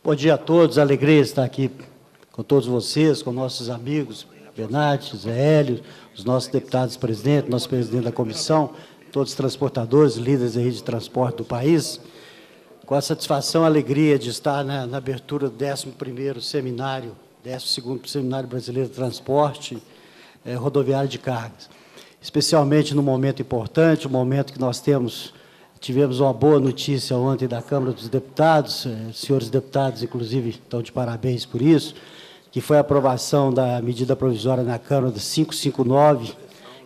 Bom dia a todos, alegria estar aqui com todos vocês, com nossos amigos, Benatti, Zé Hélio, os nossos deputados presidentes, nosso presidente da comissão, todos os transportadores, líderes aí de transporte do país. Com a satisfação e alegria de estar na abertura do 11º seminário, 12º Seminário Brasileiro de Transporte Rodoviário de Cargas. Especialmente no momento importante, o momento que nós tivemos uma boa notícia ontem da Câmara dos Deputados, senhores deputados, inclusive, estão de parabéns por isso, que foi a aprovação da medida provisória na Câmara do 559,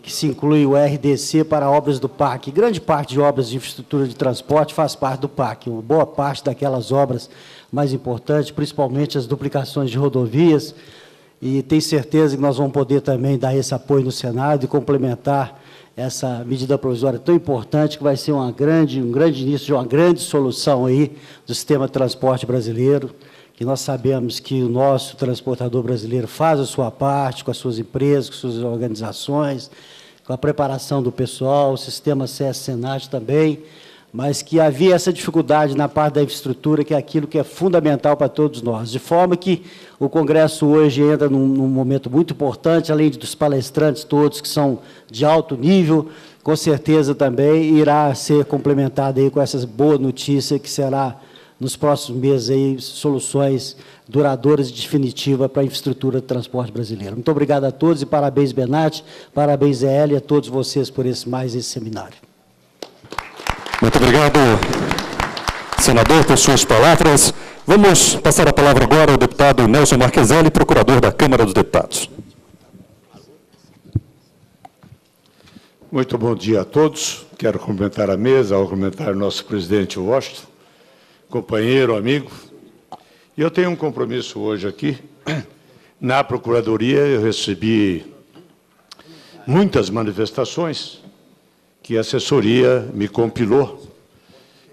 que se inclui o RDC para obras do PAC. Grande parte de obras de infraestrutura de transporte faz parte do PAC, uma boa parte daquelas obras mais importantes, principalmente as duplicações de rodovias, e tenho certeza que nós vamos poder também dar esse apoio no Senado e complementar essa medida provisória tão importante, que vai ser um grande início de uma grande solução aí do sistema de transporte brasileiro, que nós sabemos que o nosso transportador brasileiro faz a sua parte, com as suas empresas, com as suas organizações, com a preparação do pessoal, o sistema CS-Senat também, mas que havia essa dificuldade na parte da infraestrutura, que é aquilo que é fundamental para todos nós. De forma que o Congresso hoje entra num momento muito importante, além dos palestrantes todos que são de alto nível, com certeza também irá ser complementado aí com essas boas notícias, que será, nos próximos meses, aí, soluções duradouras e definitivas para a infraestrutura de transporte brasileiro. Muito obrigado a todos e parabéns, Benatti, parabéns, Zé Hélio, e a todos vocês por esse seminário. Muito obrigado, senador, por suas palavras. Vamos passar a palavra agora ao deputado Nelson Marcheselli, procurador da Câmara dos Deputados. Muito bom dia a todos. Quero cumprimentar a mesa, ao cumprimentar o nosso presidente Washington, companheiro, amigo. E eu tenho um compromisso hoje aqui. Na Procuradoria, eu recebi muitas manifestações que a assessoria me compilou,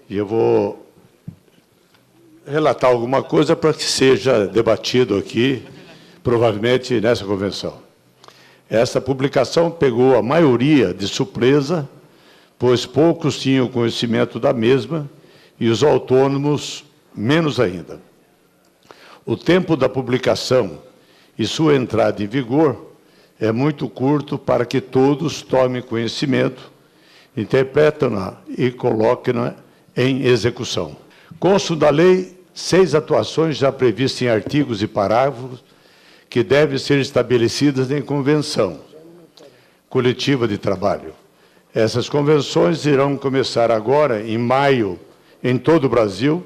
e eu vou relatar alguma coisa para que seja debatido aqui, provavelmente nessa convenção. Essa publicação pegou a maioria de surpresa, pois poucos tinham conhecimento da mesma, e os autônomos menos ainda. O tempo da publicação e sua entrada em vigor é muito curto para que todos tomem conhecimento, interpretam-na e colocam-na em execução. Consta da lei 6 atuações já previstas em artigos e parágrafos que devem ser estabelecidas em convenção coletiva de trabalho. Essas convenções irão começar agora, em maio, em todo o Brasil,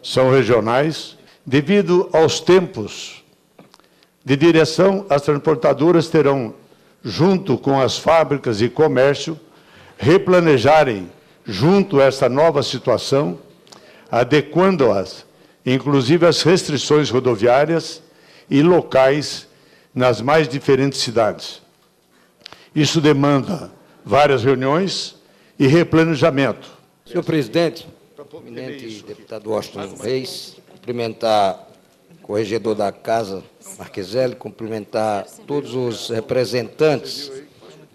são regionais. Devido aos tempos de direção, as transportadoras terão, junto com as fábricas e comércio, replanejarem junto a essa nova situação, adequando-as, inclusive, às restrições rodoviárias e locais nas mais diferentes cidades. Isso demanda várias reuniões e replanejamento. Senhor presidente, eminente deputado Washington Reis, cumprimentar o corregedor da Casa, Marcheselli, cumprimentar todos os representantes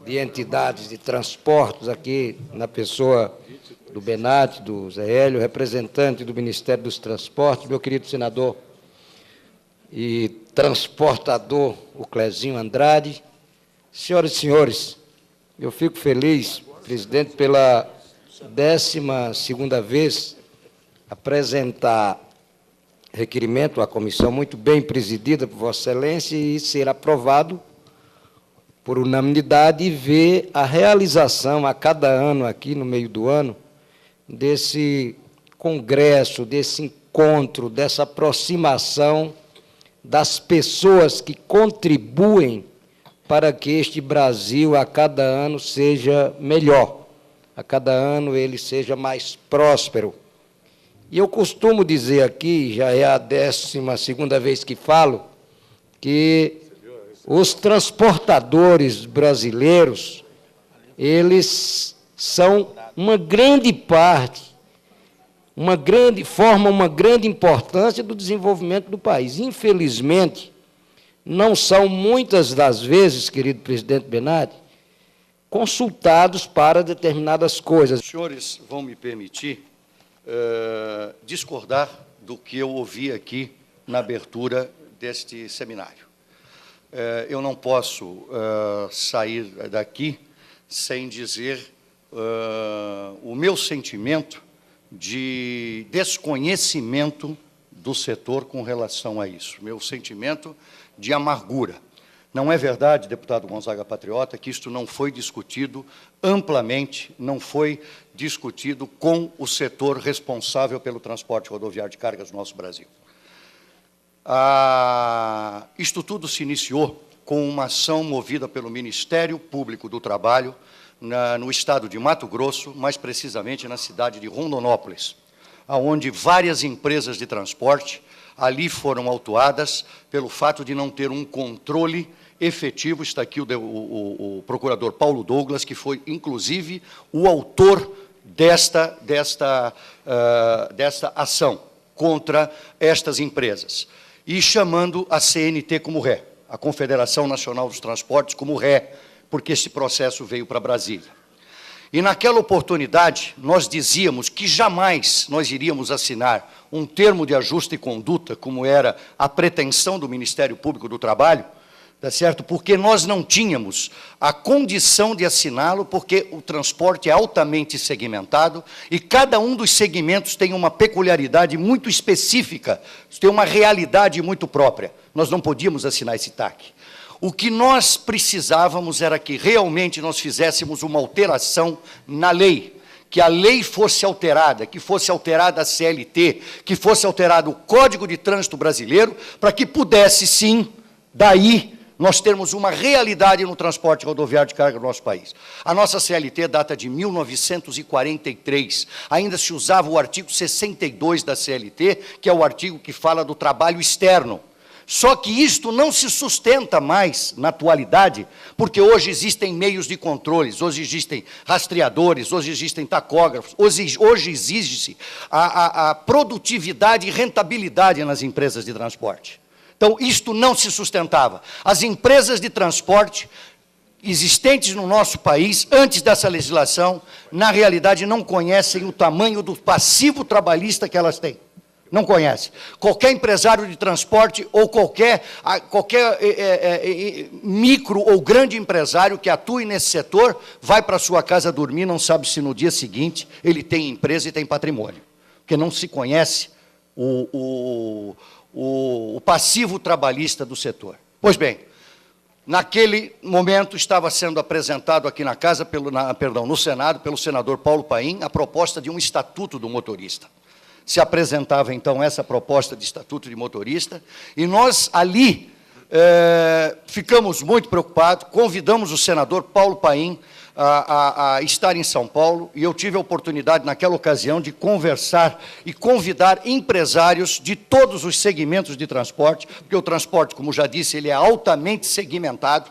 de entidades de transportes aqui, na pessoa do Benatti, do Zé Hélio, representante do Ministério dos Transportes, meu querido senador e transportador, o Clezinho Andrade. Senhoras e senhores, eu fico feliz, presidente, pela 12ª vez apresentar requerimento à comissão muito bem presidida por Vossa Excelência e ser aprovado por unanimidade e ver a realização a cada ano, aqui no meio do ano, desse congresso, desse encontro, dessa aproximação das pessoas que contribuem para que este Brasil, a cada ano, seja melhor, a cada ano ele seja mais próspero. E eu costumo dizer aqui, já é a 12ª vez que falo, que os transportadores brasileiros, eles são uma grande parte, formam uma grande importância do desenvolvimento do país. Infelizmente, não são muitas das vezes, querido presidente Benatti, consultados para determinadas coisas. Os senhores vão me permitir discordar do que eu ouvi aqui na abertura deste seminário. Eu não posso sair daqui sem dizer o meu sentimento de desconhecimento do setor com relação a isso, meu sentimento de amargura. Não é verdade, deputado Gonzaga Patriota, que isto não foi discutido amplamente, não foi discutido com o setor responsável pelo transporte rodoviário de cargas no nosso Brasil. Isto tudo se iniciou com uma ação movida pelo Ministério Público do Trabalho no estado de Mato Grosso, mais precisamente na cidade de Rondonópolis, onde várias empresas de transporte ali foram autuadas pelo fato de não ter um controle efetivo. Está aqui o procurador Paulo Douglas, que foi, inclusive, o autor desta ação contra estas empresas, e chamando a CNT como ré, a Confederação Nacional dos Transportes como ré, porque esse processo veio para Brasília. E, naquela oportunidade, nós dizíamos que jamais nós iríamos assinar um termo de ajuste e conduta, como era a pretensão do Ministério Público do Trabalho, tá certo? Porque nós não tínhamos a condição de assiná-lo, porque o transporte é altamente segmentado e cada um dos segmentos tem uma peculiaridade muito específica, tem uma realidade muito própria. Nós não podíamos assinar esse TAC. O que nós precisávamos era que realmente nós fizéssemos uma alteração na lei, que a lei fosse alterada, que fosse alterada a CLT, que fosse alterado o Código de Trânsito Brasileiro, para que pudesse, sim, daí, nós termos uma realidade no transporte rodoviário de carga do nosso país. A nossa CLT data de 1943, ainda se usava o artigo 62 da CLT, que é o artigo que fala do trabalho externo. Só que isto não se sustenta mais na atualidade, porque hoje existem meios de controles, hoje existem rastreadores, hoje existem tacógrafos, hoje exige-se a produtividade e rentabilidade nas empresas de transporte. Então, isto não se sustentava. As empresas de transporte existentes no nosso país, antes dessa legislação, na realidade não conhecem o tamanho do passivo trabalhista que elas têm. Não conhece. Qualquer empresário de transporte ou qualquer micro ou grande empresário que atue nesse setor vai para sua casa dormir, não sabe se no dia seguinte ele tem empresa e tem patrimônio, porque não se conhece o passivo trabalhista do setor. Pois bem, naquele momento estava sendo apresentado aqui na casa, no Senado, pelo senador Paulo Paim, a proposta de um estatuto do motorista. Se apresentava, então, essa proposta de estatuto de motorista, e nós, ali, ficamos muito preocupados, convidamos o senador Paulo Paim a estar em São Paulo, e eu tive a oportunidade, naquela ocasião, de conversar e convidar empresários de todos os segmentos de transporte, porque o transporte, como já disse, ele é altamente segmentado,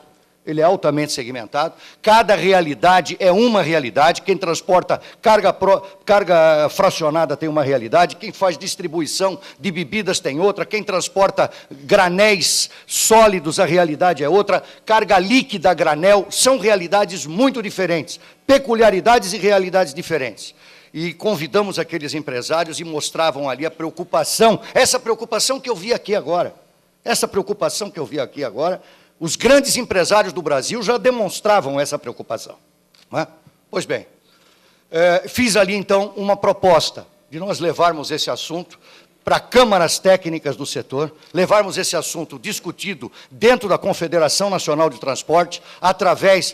cada realidade é uma realidade, quem transporta carga fracionada tem uma realidade, quem faz distribuição de bebidas tem outra, quem transporta granéis sólidos, a realidade é outra, carga líquida, granel, são realidades muito diferentes, peculiaridades e realidades diferentes. E convidamos aqueles empresários e mostravam ali a preocupação, essa preocupação que eu vi aqui agora, os grandes empresários do Brasil já demonstravam essa preocupação. Não é? Pois bem, fiz ali, então, uma proposta de nós levarmos esse assunto para câmaras técnicas do setor, levarmos esse assunto discutido dentro da Confederação Nacional de Transporte, através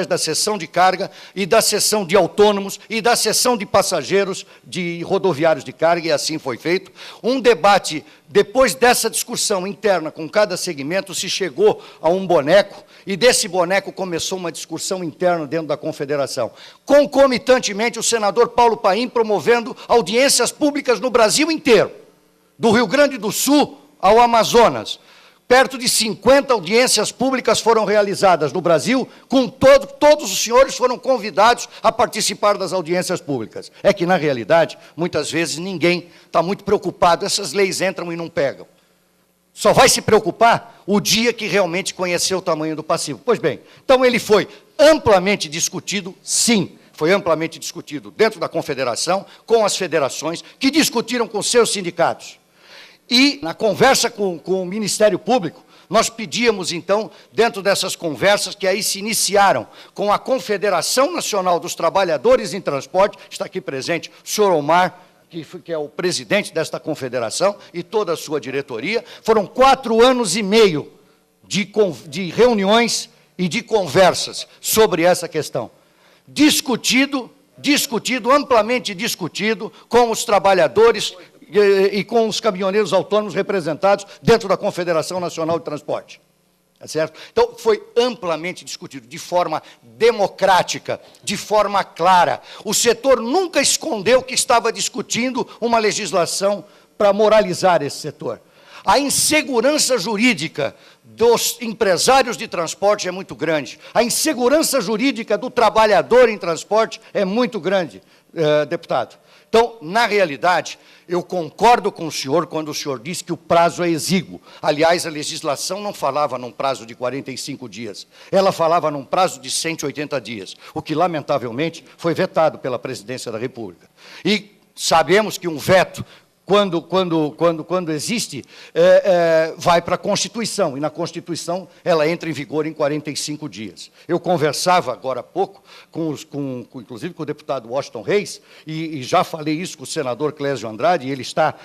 da seção de carga e da seção de autônomos e da seção de passageiros de rodoviários de carga, e assim foi feito. Um debate, depois dessa discussão interna com cada segmento, se chegou a um boneco, e desse boneco começou uma discussão interna dentro da Confederação. Concomitantemente, o senador Paulo Paim promovendo audiências públicas no Brasil inteiro, do Rio Grande do Sul ao Amazonas. Perto de 50 audiências públicas foram realizadas no Brasil, com todos os senhores foram convidados a participar das audiências públicas. É que, na realidade, muitas vezes ninguém está muito preocupado, essas leis entram e não pegam. Só vai se preocupar o dia que realmente conhecer o tamanho do passivo. Pois bem, então ele foi amplamente discutido, sim. foi amplamente discutido dentro da Confederação, com as federações, que discutiram com seus sindicatos. E, na conversa com o Ministério Público, nós pedíamos, então, dentro dessas conversas, que aí se iniciaram com a Confederação Nacional dos Trabalhadores em Transporte, está aqui presente o senhor Omar, que é o presidente desta confederação, e toda a sua diretoria. Foram 4 anos e meio de reuniões e de conversas sobre essa questão. Amplamente discutido com os trabalhadores e com os caminhoneiros autônomos representados dentro da Confederação Nacional de Transporte. Tá certo? Então, foi amplamente discutido, de forma democrática, de forma clara. O setor nunca escondeu que estava discutindo uma legislação para moralizar esse setor. A insegurança jurídica dos empresários de transporte é muito grande. A insegurança jurídica do trabalhador em transporte é muito grande, deputado. Então, na realidade, eu concordo com o senhor quando o senhor diz que o prazo é exíguo. Aliás, a legislação não falava num prazo de 45 dias. Ela falava num prazo de 180 dias, o que, lamentavelmente, foi vetado pela Presidência da República. E sabemos que um veto, quando existe, vai para a Constituição, e na Constituição ela entra em vigor em 45 dias. Eu conversava agora há pouco, inclusive com o deputado Washington Reis, e já falei isso com o senador Clésio Andrade, e ele está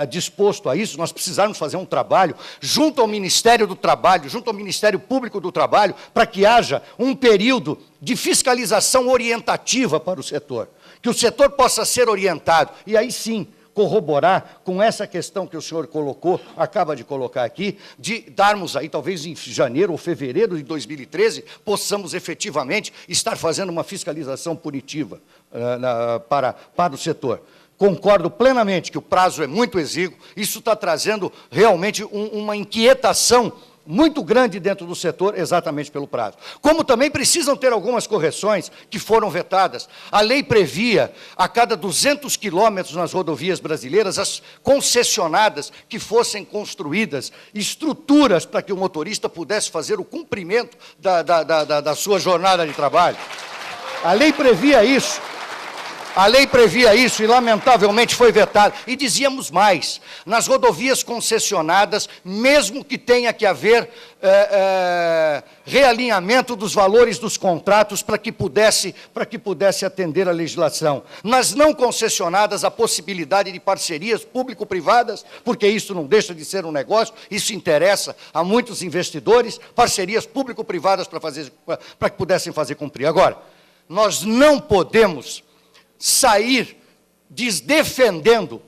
disposto a isso. Nós precisamos fazer um trabalho junto ao Ministério do Trabalho, junto ao Ministério Público do Trabalho, para que haja um período de fiscalização orientativa para o setor, que o setor possa ser orientado, e aí sim, corroborar com essa questão que o senhor colocou, acaba de colocar aqui, de darmos aí, talvez em janeiro ou fevereiro de 2013, possamos efetivamente estar fazendo uma fiscalização punitiva para o setor. Concordo plenamente que o prazo é muito exíguo, isso está trazendo realmente uma inquietação muito grande dentro do setor, exatamente pelo prazo. Como também precisam ter algumas correções que foram vetadas. A lei previa, a cada 200 quilômetros nas rodovias brasileiras, as concessionadas que fossem construídas estruturas para que o motorista pudesse fazer o cumprimento da sua jornada de trabalho. A lei previa isso. A lei previa isso e, lamentavelmente, foi vetada. E dizíamos mais, nas rodovias concessionadas, mesmo que tenha que haver realinhamento dos valores dos contratos para que pudesse atender a legislação. Nas não concessionadas, a possibilidade de parcerias público-privadas, porque isso não deixa de ser um negócio, isso interessa a muitos investidores, parcerias público-privadas para que pudessem fazer cumprir. Agora, nós não podemos sair defendendo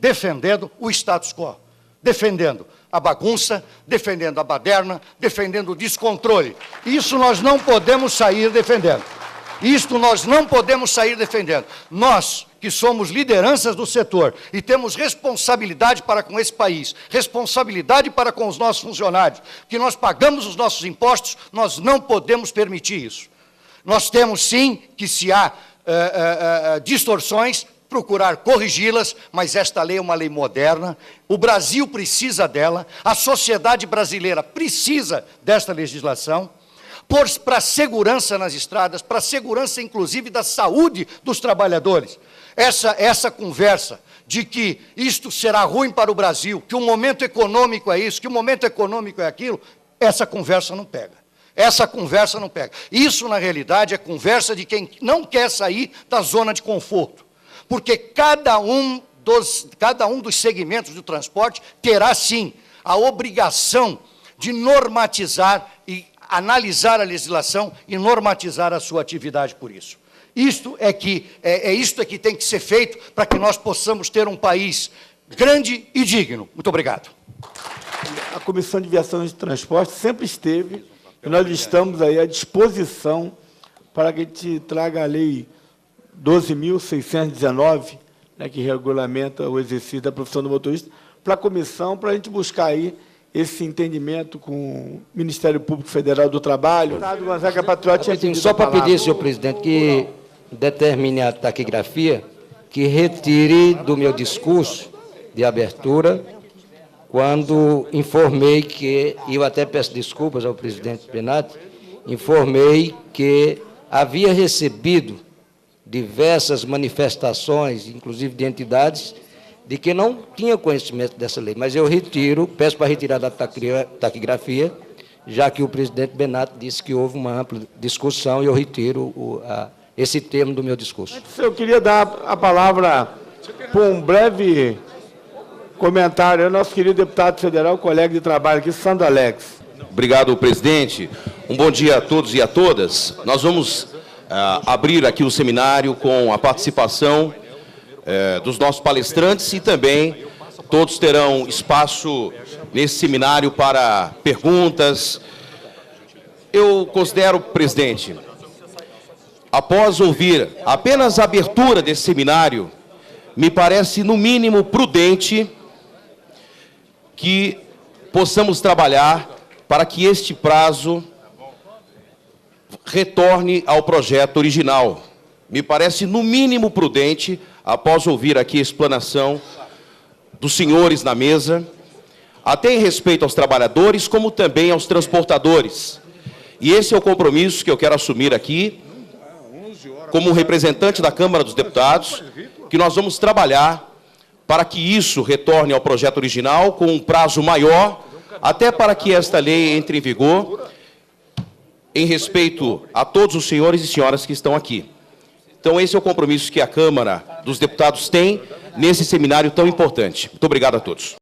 o status quo, defendendo a bagunça, defendendo a baderna, defendendo o descontrole. Isso nós não podemos sair defendendo. Isto nós não podemos sair defendendo. Nós, que somos lideranças do setor e temos responsabilidade para com esse país, responsabilidade para com os nossos funcionários, que nós pagamos os nossos impostos, nós não podemos permitir isso. Nós temos, sim, que se há distorções, procurar corrigi-las, mas esta lei é uma lei moderna, o Brasil precisa dela, a sociedade brasileira precisa desta legislação, para a segurança nas estradas, para a segurança, inclusive, da saúde dos trabalhadores. Essa conversa de que isto será ruim para o Brasil, que o momento econômico é isso, que o momento econômico é aquilo, essa conversa não pega. Essa conversa não pega. Isso, na realidade, é conversa de quem não quer sair da zona de conforto. Porque cada um dos segmentos do transporte terá, sim, a obrigação de normatizar e analisar a legislação e normatizar a sua atividade por isso. Isto é que tem que ser feito para que nós possamos ter um país grande e digno. Muito obrigado. A Comissão de Viação e Transporte sempre esteve, e nós estamos aí à disposição para que a gente traga a Lei 12.619, né, que regulamenta o exercício da profissão do motorista, para a comissão, para a gente buscar aí esse entendimento com o Ministério Público Federal do Trabalho. Só para pedir, senhor presidente, que determine a taquigrafia, que retire do meu discurso de abertura, quando informei que, e eu até peço desculpas ao presidente Penati, informei que havia recebido diversas manifestações, inclusive de entidades, de que não tinha conhecimento dessa lei. Mas eu retiro, peço para retirar da taquigrafia, já que o presidente Benato disse que houve uma ampla discussão, e eu retiro esse termo do meu discurso. Eu queria dar a palavra para um breve comentário ao nosso querido deputado federal, colega de trabalho aqui, Sandro Alex. Obrigado, presidente. Um bom dia a todos e a todas. Nós vamos abrir aqui o seminário com a participação dos nossos palestrantes e também todos terão espaço nesse seminário para perguntas. Eu considero, presidente, após ouvir apenas a abertura desse seminário, me parece, no mínimo, prudente que possamos trabalhar para que este prazo retorne ao projeto original. Me parece, no mínimo, prudente, após ouvir aqui a explanação dos senhores na mesa, até em respeito aos trabalhadores, como também aos transportadores. E esse é o compromisso que eu quero assumir aqui, como representante da Câmara dos Deputados, que nós vamos trabalhar para que isso retorne ao projeto original com um prazo maior, até para que esta lei entre em vigor, em respeito a todos os senhores e senhoras que estão aqui. Então, esse é o compromisso que a Câmara dos Deputados tem nesse seminário tão importante. Muito obrigado a todos.